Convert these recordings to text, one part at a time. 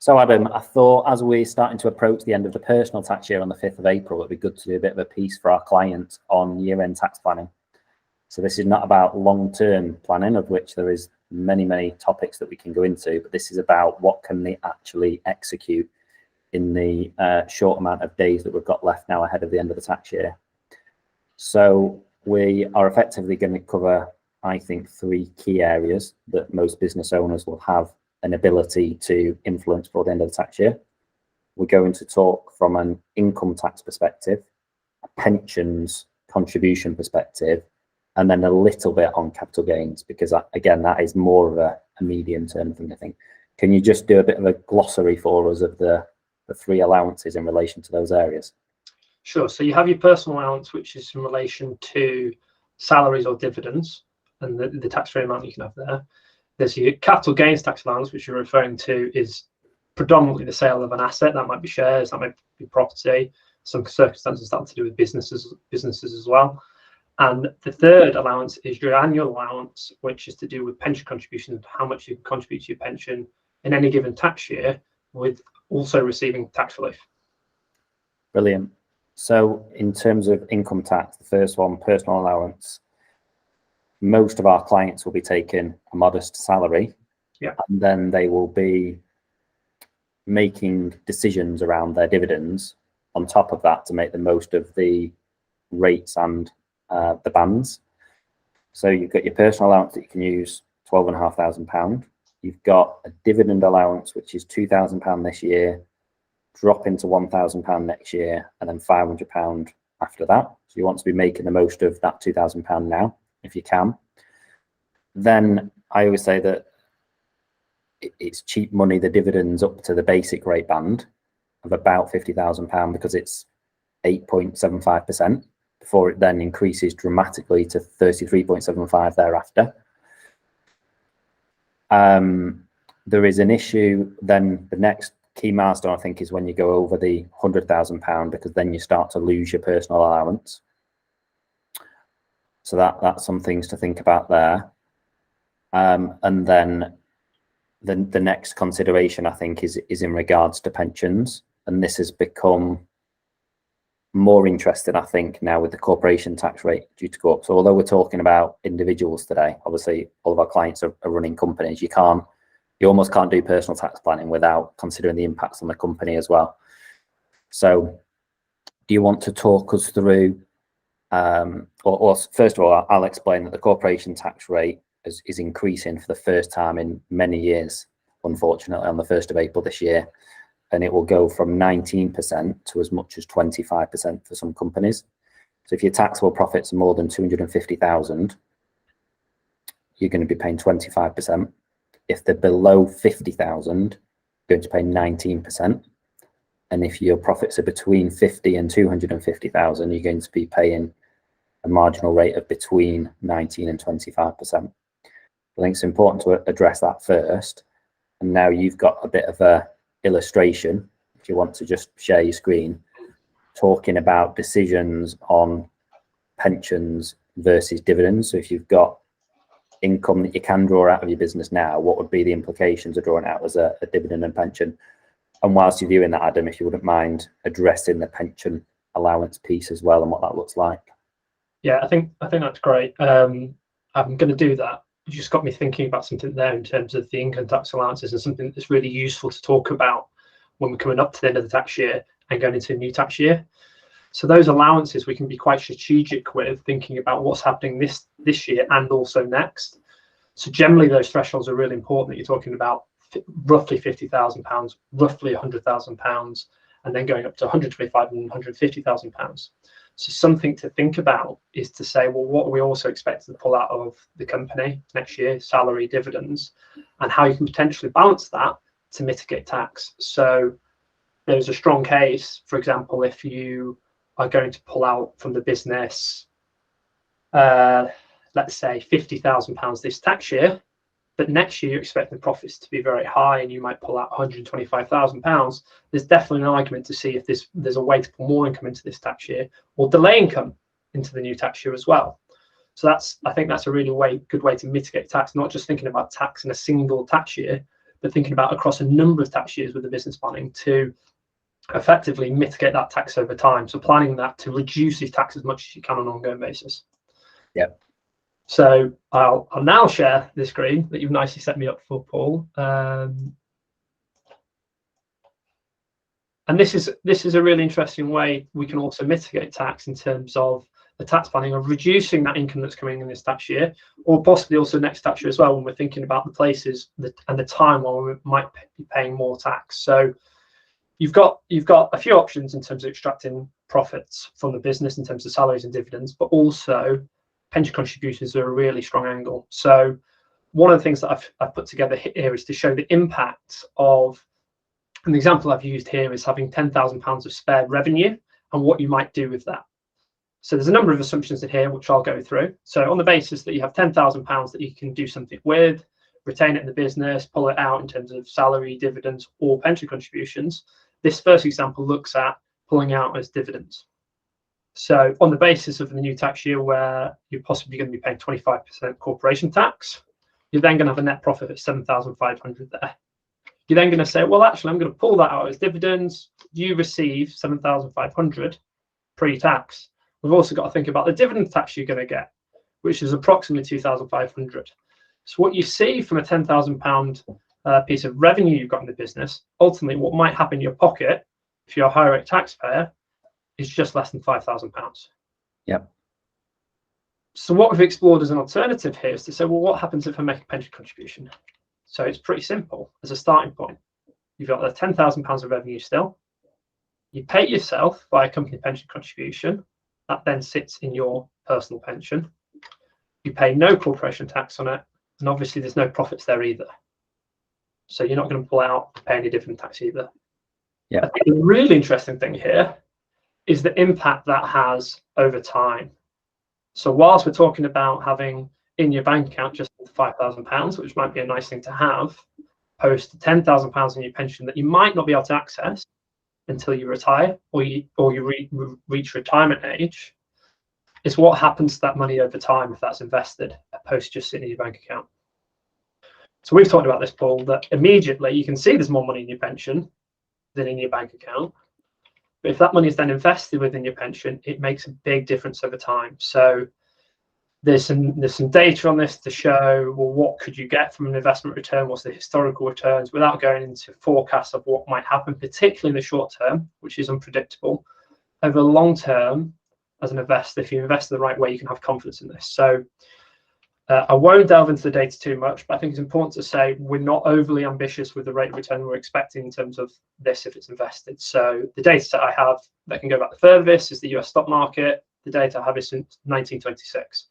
So Adam, I thought as we're starting to approach the end of the personal tax year on the 5th of April, it'd be good to do a bit of a piece for our clients on year-end tax planning. So this is not about long-term planning, of which there is many topics that we can go into, but this is about what can they actually execute in the short amount of days that we've got left now ahead of the end of the tax year. So we are effectively going to cover, I think, 3 key areas that most business owners will have an ability to influence for the end of the tax year. We're going to talk from an income tax perspective, a pensions contribution perspective, and then a little bit on capital gains, because again, that is more of a medium term thing, I think. Can you just do a bit of a glossary for us of the 3 allowances in relation to those areas? Sure. So you have your personal allowance, which is in relation to salaries or dividends, and the tax-free amount you can have there. There's your capital gains tax allowance, which you're referring to is predominantly the sale of an asset. That might be shares, that might be property, some circumstances that have to do with businesses as well. And the third allowance is your annual allowance, which is to do with pension contributions, how much you can contribute to your pension in any given tax year, with also receiving tax relief. Brilliant. So in terms of income tax, the first one, personal allowance, most of our clients will be taking a modest salary, and then they will be making decisions around their dividends on top of that to make the most of the rates and the bands. So you've got your personal allowance that you can use, £12,500. You've got a dividend allowance, which is £2,000 this year, drop into £1,000 next year, and then £500 after that. So you want to be making the most of that £2,000 now, if you can. Then I always say that it's cheap money, the dividends up to the basic rate band of about £50,000, because it's 8.75% before it then increases dramatically to 33.75% thereafter. There is an issue then. The next key milestone, I think, is when you go over the £100,000, because then you start to lose your personal allowance. So that's some things to think about there. And then the next consideration, I think, is in regards to pensions, and this has become more interesting, I think, now with the corporation tax rate due to go up. So although we're talking about individuals today, obviously all of our clients are running companies. You almost can't do personal tax planning without considering the impacts on the company as well. So do you want to talk us through, or first of all, I'll explain that the corporation tax rate is increasing for the first time in many years, unfortunately, on the 1st of April this year. And it will go from 19% to as much as 25% for some companies. So if your taxable profits are more than 250,000, you're going to be paying 25%. If they're below 50,000, you're going to pay 19%. And if your profits are between 50 and 250,000, you're going to be paying a marginal rate of between 19 and 25%. I think it's important to address that first. And now you've got a bit of a illustration, if you want to just share your screen, talking about decisions on pensions versus dividends. So if you've got income that you can draw out of your business now, what would be the implications of drawing out as a dividend and pension? And whilst you're viewing that, Adam, if you wouldn't mind addressing the pension allowance piece as well and what that looks like. Yeah, I think that's great. I'm going to do that. You just got me thinking about something there in terms of the income tax allowances, and something that's really useful to talk about when we're coming up to the end of the tax year and going into a new tax year. So those allowances we can be quite strategic with, thinking about what's happening this year and also next. So generally those thresholds are really important, that you're talking about roughly £50,000, roughly £100,000, and then going up to £125,000 and £150,000. So something to think about is to say, well, what are we also expected to pull out of the company next year, salary, dividends, and how you can potentially balance that to mitigate tax. So there's a strong case, for example, if you are going to pull out from the business, let's say £50,000 this tax year, but next year you're expecting profits to be very high and you might pull out £125,000, there's definitely an argument to see if there's a way to pull more income into this tax year or delay income into the new tax year as well. So I think that's a really good way to mitigate tax, not just thinking about tax in a single tax year, but thinking about across a number of tax years with the business planning to effectively mitigate that tax over time. So planning that to reduce your tax as much as you can on an ongoing basis. Yeah. So I'll now share this screen that you've nicely set me up for, Paul. And this is a really interesting way we can also mitigate tax in terms of the tax planning of reducing that income that's coming in this tax year, or possibly also next tax year as well, when we're thinking about the places and the time when we might be paying more tax. So you've got a few options in terms of extracting profits from the business in terms of salaries and dividends, but also pension contributions are a really strong angle. So one of the things that I've put together here is to show the impact of, an example I've used here is having £10,000 of spare revenue and what you might do with that. So there's a number of assumptions in here, which I'll go through. So on the basis that you have £10,000 that you can do something with, retain it in the business, pull it out in terms of salary, dividends, or pension contributions, this first example looks at pulling out as dividends. So on the basis of the new tax year where you're possibly going to be paying 25% corporation tax, you're then going to have a net profit of 7,500 there. You're then going to say, well, actually, I'm going to pull that out as dividends. You receive 7,500 pre-tax. We've also got to think about the dividend tax you're going to get, which is approximately 2,500. So what you see from a £10,000 piece of revenue you've got in the business, ultimately what might happen in your pocket, if you're a high rate taxpayer, is just less than £5,000. Yep. So what we've explored as an alternative here is to say, well, what happens if I make a pension contribution? So it's pretty simple as a starting point. You've got the £10,000 of revenue still. You pay yourself by a company pension contribution. That then sits in your personal pension. You pay no corporation tax on it. And obviously there's no profits there either. So you're not going to pull out, pay any dividend tax either. Yeah. I think the really interesting thing here is the impact that has over time. So whilst we're talking about having in your bank account just £5,000, which might be a nice thing to have, opposed to £10,000 in your pension that you might not be able to access until you retire or you reach retirement age, is what happens to that money over time if that's invested, opposed to just sitting in your bank account. So we've talked about this, Paul, that immediately you can see there's more money in your pension than in your bank account. But if that money is then invested within your pension, it makes a big difference over time. So there's some data on this to show, well, what could you get from an investment return? What's the historical returns without going into forecasts of what might happen, particularly in the short term, which is unpredictable. Over the long term, as an investor, if you invest the right way, you can have confidence in this. So I won't delve into the data too much, but I think it's important to say we're not overly ambitious with the rate of return we're expecting in terms of this if it's invested. So the data set I have that can go back the furthest is the US stock market. The data I have is since 1926.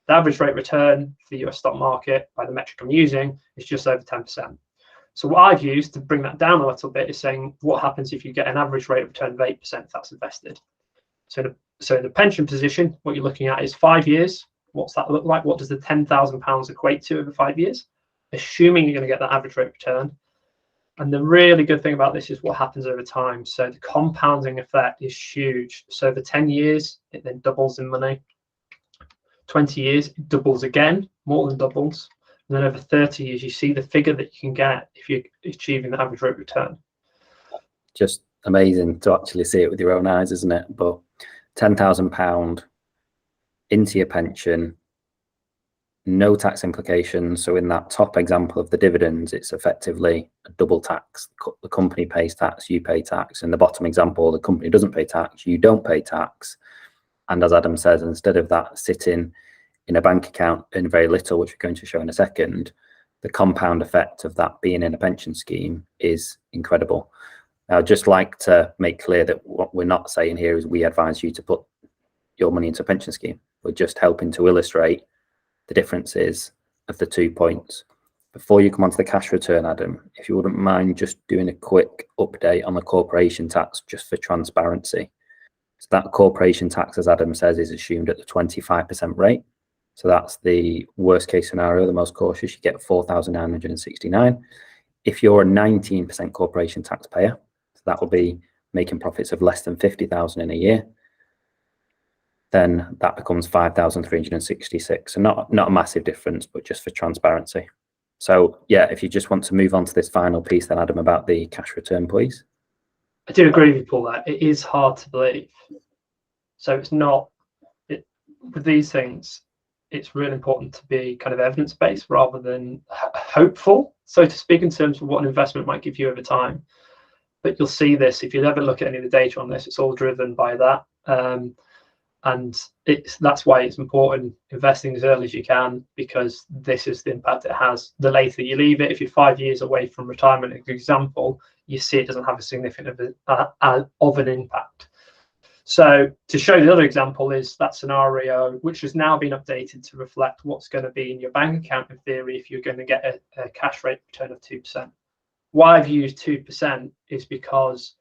The average rate of return for the US stock market, by the metric I'm using, is just over 10%. So what I've used to bring that down a little bit is saying what happens if you get an average rate of return of 8% if that's invested. So in the pension position, what you're looking at is 5 years. What's that look like? What does the £10,000 equate to over 5 years? Assuming you're going to get that average rate of return. And the really good thing about this is what happens over time. So the compounding effect is huge. So over 10 years, it then doubles in money. 20 years, it doubles again, more than doubles. And then over 30 years, you see the figure that you can get if you're achieving the average rate of return. Just amazing to actually see it with your own eyes, isn't it? But £10,000 into your pension, no tax implications. So in that top example of the dividends, it's effectively a double tax. The company pays tax, you pay tax. In the bottom example, the company doesn't pay tax, you don't pay tax. And as Adam says, instead of that sitting in a bank account in very little, which we're going to show in a second, the compound effect of that being in a pension scheme is incredible. Now, I'd just like to make clear that what we're not saying here is we advise you to put your money into a pension scheme. We're just helping to illustrate the differences of the 2 points. Before you come onto the cash return, Adam, if you wouldn't mind just doing a quick update on the corporation tax just for transparency. So that corporation tax, as Adam says, is assumed at the 25% rate. So that's the worst case scenario, the most cautious. You get 4,969. If you're a 19% corporation taxpayer, so that will be making profits of less than 50,000 in a year, then that becomes 5,366. So not a massive difference, but just for transparency. So yeah, if you just want to move on to this final piece then, Adam, about the cash return, please. I do agree with you, Paul, that it is hard to believe. So it's not, with these things, it's really important to be kind of evidence-based rather than hopeful, so to speak, in terms of what an investment might give you over time. But you'll see this, if you ever look at any of the data on this, it's all driven by that. And that's why it's important investing as early as you can, because this is the impact it has. The later you leave it, if you're 5 years away from retirement, as an example, you see it doesn't have a significant of an impact. So to show the other example is that scenario, which has now been updated to reflect what's going to be in your bank account in theory if you're going to get a cash rate return of 2%. Why I've used 2% is because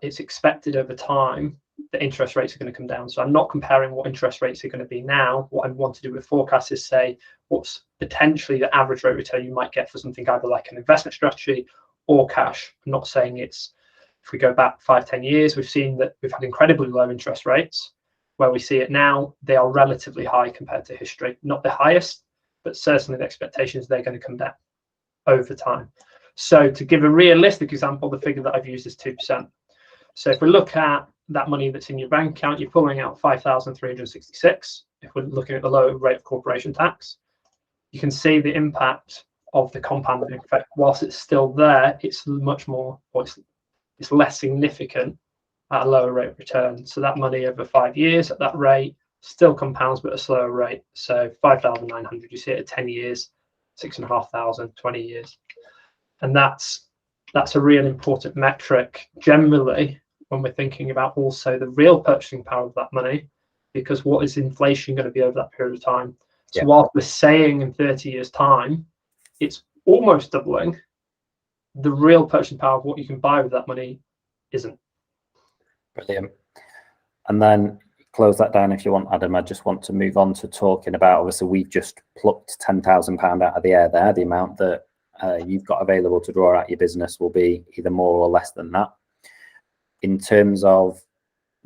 it's expected over time that interest rates are going to come down. So I'm not comparing what interest rates are going to be now. What I want to do with forecasts is say what's potentially the average rate return you might get for something either like an investment strategy or cash. I'm not saying it's, if we go back 5-10 years, we've seen that we've had incredibly low interest rates. Where we see it now, they are relatively high compared to history. Not the highest, but certainly the expectations they're going to come down over time. So to give a realistic example, the figure that I've used is 2%. So if we look at that money that's in your bank account, you're pulling out 5,366. If we're looking at the lower rate of corporation tax, you can see the impact of the compounding effect. Whilst it's still there, it's much more, or it's less significant at a lower rate of return. So that money over 5 years at that rate still compounds, but at a slower rate. So 5,900, you see it at 10 years, 6,500, 20 years. And that's a really important metric generally when we're thinking about also the real purchasing power of that money, because what is inflation going to be over that period of time? So whilst we're saying in 30 years time, it's almost doubling, the real purchasing power of what you can buy with that money isn't. Brilliant. And then close that down if you want, Adam. I just want to move on to talking about, obviously we've just plucked £10,000 out of the air there. The amount that you've got available to draw out your business will be either more or less than that. In terms of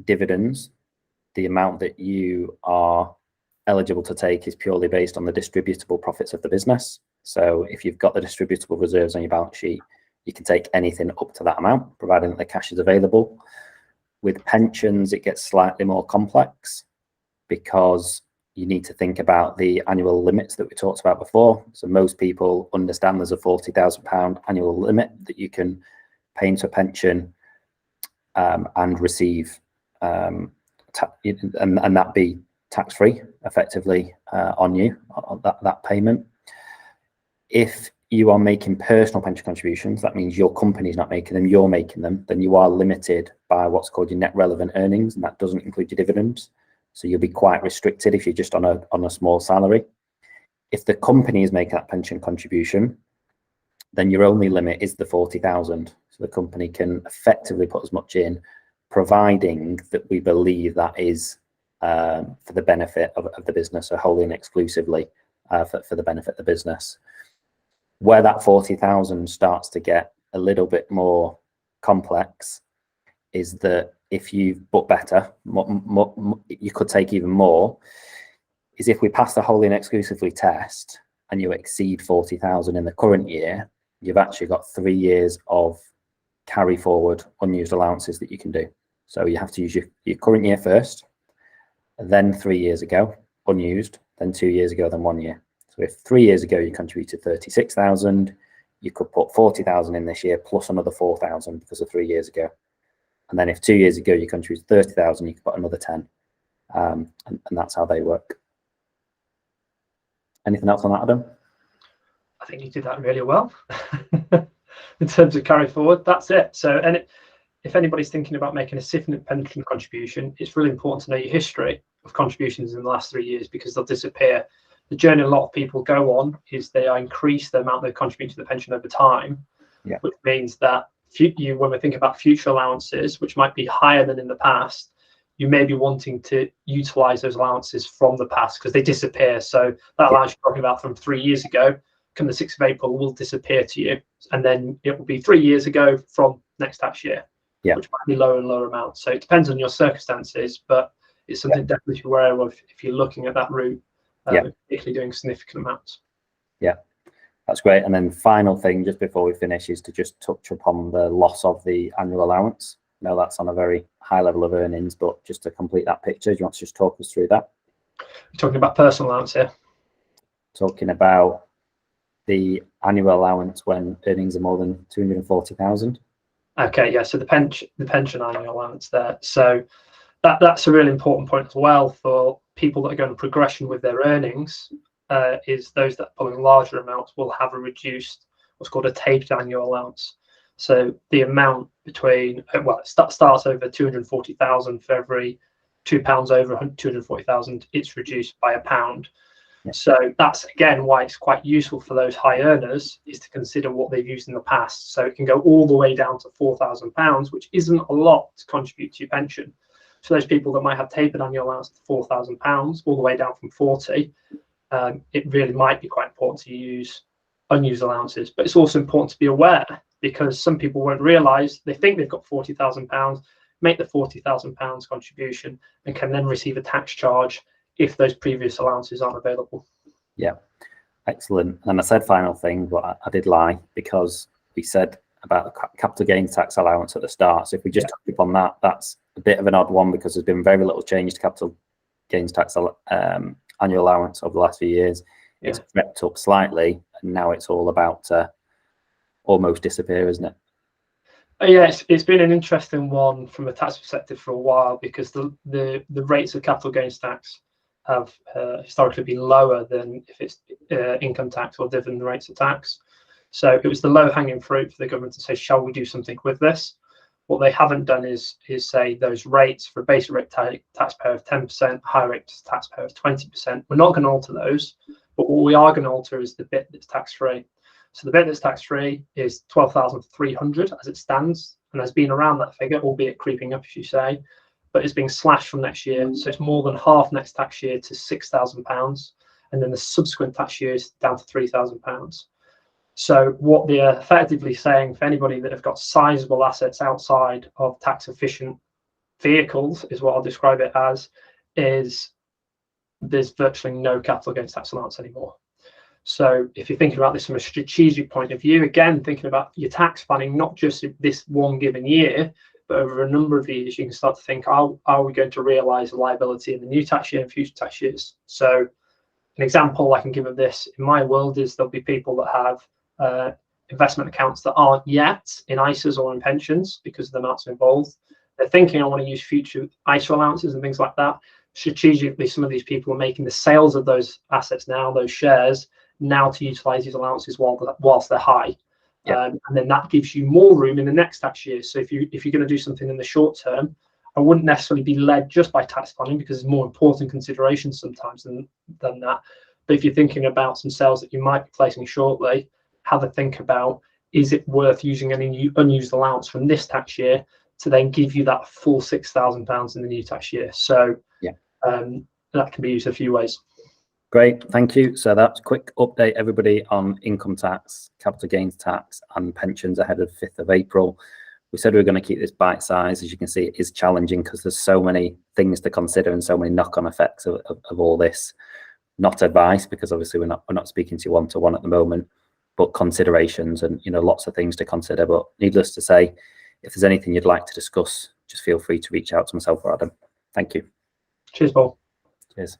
dividends, the amount that you are eligible to take is purely based on the distributable profits of the business. So if you've got the distributable reserves on your balance sheet, you can take anything up to that amount, providing that the cash is available. With pensions, it gets slightly more complex because you need to think about the annual limits that we talked about before. So most people understand there's a £40,000 annual limit that you can pay into a pension and receive, and that be tax-free effectively on you, on that payment. If you are making personal pension contributions, that means your company's not making them, you're making them, then you are limited by what's called your net relevant earnings, and that doesn't include your dividends. So you'll be quite restricted if you're just on a small salary. If the company is making that pension contribution, then your only limit is the 40,000. So the company can effectively put as much in, providing that we believe that is for the benefit of the business, or wholly and exclusively for the benefit of the business. Where that 40,000 starts to get a little bit more complex is that if you but better, you could take even more, is if we pass the wholly and exclusively test and you exceed 40,000 in the current year, you've actually got 3 years of carry forward unused allowances that you can do. So you have to use your current year first, then 3 years ago unused, then 2 years ago, then 1 year. So if 3 years ago you contributed 36,000, you could put 40,000 in this year plus another 4,000 because of 3 years ago. And then if 2 years ago you contributed 30,000, you could put another 10. And that's how they work. Anything else on that, Adam? I think you did that really well. In terms of carry forward, that's it. So, if anybody's thinking about making a significant pension contribution, it's really important to know your history of contributions in the last 3 years, because they'll disappear. The journey a lot of people go on is they increase the amount they contribute to the pension over time, which means that when we think about future allowances, which might be higher than in the past, you may be wanting to utilize those allowances from the past because they disappear. So that allowance you're talking about from 3 years ago, come the 6th of April, will disappear to you. And then it will be 3 years ago from next tax year, which might be lower and lower amounts. So it depends on your circumstances, but it's something definitely to be aware of if you're looking at that route, particularly doing significant amounts. Yeah. That's great. And then final thing, just before we finish, is to just touch upon the loss of the annual allowance. Now that's on a very high level of earnings, but just to complete that picture, do you want to just talk us through that? You're talking about personal allowance here. Talking about the annual allowance when earnings are more than 240,000. Okay, yeah. So the pension annual allowance there. So that's a really important point as well for people that are going to progression with their earnings. Is those that are pulling larger amounts will have a reduced, what's called a tapered annual allowance. So the amount between, well, it starts over 240,000 for every £2 over 240,000, it's reduced by £1. Yeah. So that's again why it's quite useful for those high earners is to consider what they've used in the past. So it can go all the way down to £4,000, which isn't a lot to contribute to your pension. So those people that might have tapered annual allowance to £4,000 all the way down from 40, it really might be quite important to use unused allowances. But it's also important to be aware, because some people won't realise, they think they've got £40,000, make the £40,000 contribution, and can then receive a tax charge if those previous allowances aren't available. Yeah, excellent. And I said final thing, but I did lie, because we said about the capital gains tax allowance at the start. So if we just touch upon that, that's a bit of an odd one, because there's been very little change to capital gains tax annual allowance over the last few years. It's crept up slightly, and now it's all about to almost disappear, isn't it? Yeah, it's been an interesting one from a tax perspective for a while, because the rates of capital gains tax have historically been lower than if it's income tax or dividend rates of tax. So it was the low-hanging fruit for the government to say, shall we do something with this? What they haven't done is say those rates for a basic rate taxpayer of 10%, high rate taxpayer of 20%. We're not going to alter those, but what we are going to alter is the bit that's tax-free. So the bit that's tax-free is 12,300 as it stands, and has been around that figure, albeit creeping up, as you say, but it's being slashed from next year. So it's more than half next tax year to £6,000, and then the subsequent tax years down to £3,000. So what they're effectively saying for anybody that have got sizable assets outside of tax efficient vehicles, is what I'll describe it as, is there's virtually no capital gains tax allowance anymore. So if you're thinking about this from a strategic point of view, again, thinking about your tax planning, not just this one given year, but over a number of years, you can start to think, are we going to realise a liability in the new tax year and future tax years? So an example I can give of this in my world is there'll be people that have investment accounts that aren't yet in ISAs or in pensions because of the amounts involved. They're thinking, I want to use future ISA allowances and things like that. Strategically, some of these people are making the sales of those assets now, those shares, now to utilise these allowances whilst they're high. Yeah. And then that gives you more room in the next tax year. So if you're going to do something in the short term, I wouldn't necessarily be led just by tax planning, because there's more important considerations sometimes than that. But if you're thinking about some sales that you might be placing shortly, have a think about, is it worth using any unused allowance from this tax year to then give you that full £6,000 in the new tax year? So that can be used a few ways. Great, thank you. So that's a quick update, everybody, on income tax, capital gains tax, and pensions ahead of 5th of April. We said we were going to keep this bite size. As you can see, it is challenging because there's so many things to consider and so many knock-on effects of all this. Not advice, because obviously we're not speaking to you one-to-one at the moment, but considerations and lots of things to consider. But needless to say, if there's anything you'd like to discuss, just feel free to reach out to myself or Adam. Thank you. Cheers, Paul. Cheers.